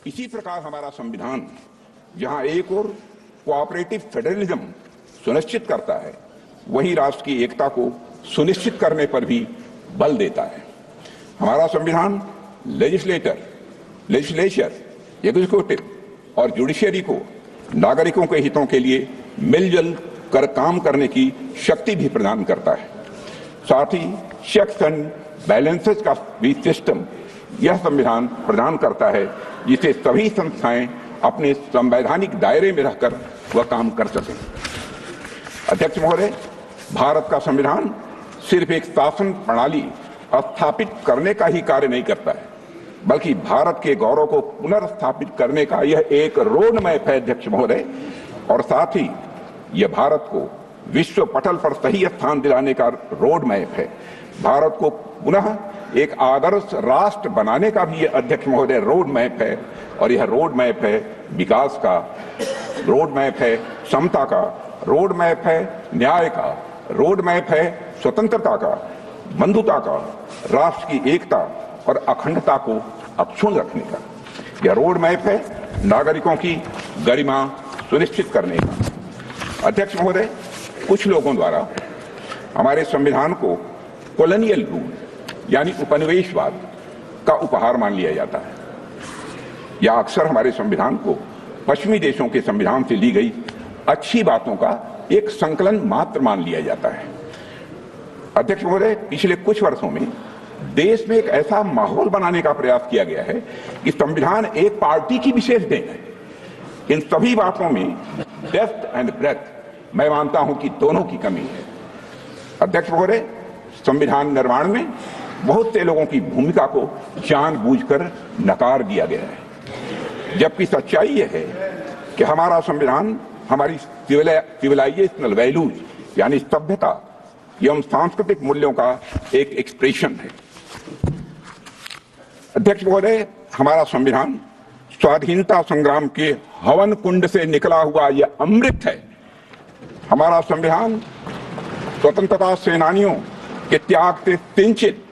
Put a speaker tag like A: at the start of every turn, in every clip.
A: इसी प्रकार हमारा संविधान जहां एक ओर कोऑपरेटिव फेडरलिज्म सुनिश्चित करता है, वहीं राष्ट्र की एकता को सुनिश्चित करने पर भी बल देता है। हमारा संविधान लेजिस्लेचर, एग्जीक्यूटिव और जुडिशियरी को नागरिकों के हितों के लिए मिलजुल कर काम करने की शक्ति भी प्रदान करता है। साथ ही चेक्स एंड बैलेंसेस का भी सिस्टम यह संविधान प्रदान करता है, जिसे सभी संस्थाएं अपने संवैधानिक दायरे में रहकर वह काम कर सकें। अध्यक्ष महोदय, भारत का संविधान सिर्फ एक शासन प्रणाली स्थापित करने का ही कार्य नहीं करता है, बल्कि भारत के गौरव को पुनर्स्थापित करने का यह एक रोड मैप है अध्यक्ष महोदय, और साथ ही यह भारत को विश्व पटल पर सही स्थान दिलाने का रोड मैप है। भारत को पुनः एक आदर्श राष्ट्र बनाने का भी यह अध्यक्ष महोदय रोड मैप है, और यह रोड मैप है विकास का, रोड मैप है समता का, रोड मैप है न्याय का, रोड मैप है स्वतंत्रता का, बंधुता का, राष्ट्र की एकता और अखंडता को अक्षुण्ण रखने का। यह रोड मैप है नागरिकों की गरिमा सुनिश्चित करने का। अध्यक्ष महोदय, कुछ लोगों द्वारा हमारे संविधान को कॉलोनियल रूल यानी उपनिवेशवाद का उपहार मान लिया जाता है, या अक्सर हमारे संविधान को पश्चिमी देशों के संविधान से ली गई अच्छी बातों का एक संकलन मात्र मान लिया जाता है। अध्यक्ष महोदय, पिछले कुछ वर्षों में देश में एक ऐसा माहौल बनाने का प्रयास किया गया है कि संविधान एक पार्टी की विशेष देन है। इन सभी बातों में डेप्थ एंड ब्रेथ मैं मानता हूं कि दोनों की कमी है। अध्यक्ष महोदय, संविधान निर्माण में बहुत से लोगों की भूमिका को जानबूझकर नकार दिया गया है, जबकि सच्चाई यह है कि हमारा संविधान हमारी सिविलाइजेशनल वैल्यूज यानी सभ्यता एवं सांस्कृतिक मूल्यों का एक एक्सप्रेशन है। अध्यक्ष महोदय, हमारा संविधान स्वाधीनता संग्राम के हवन कुंड से निकला हुआ यह अमृत है। हमारा संविधान स्वतंत्रता सेनानियों के त्याग से सिंचित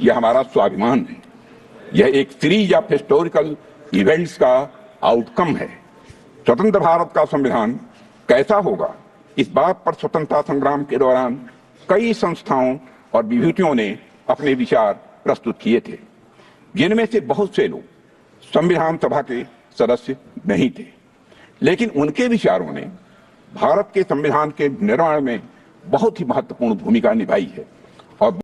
A: यह हमारा स्वाभिमान है। यह एक सीरीज ऑफ हिस्टोरिकल इवेंट्स का आउटकम है। स्वतंत्र भारत का संविधान कैसा होगा, इस बात पर स्वतंत्रता संग्राम के दौरान कई संस्थाओं और विभूतियों ने अपने विचार प्रस्तुत किए थे, जिनमें से बहुत से लोग संविधान सभा के सदस्य नहीं थे, लेकिन उनके विचारों ने भारत के संविधान के निर्माण में बहुत ही महत्वपूर्ण भूमिका निभाई है। और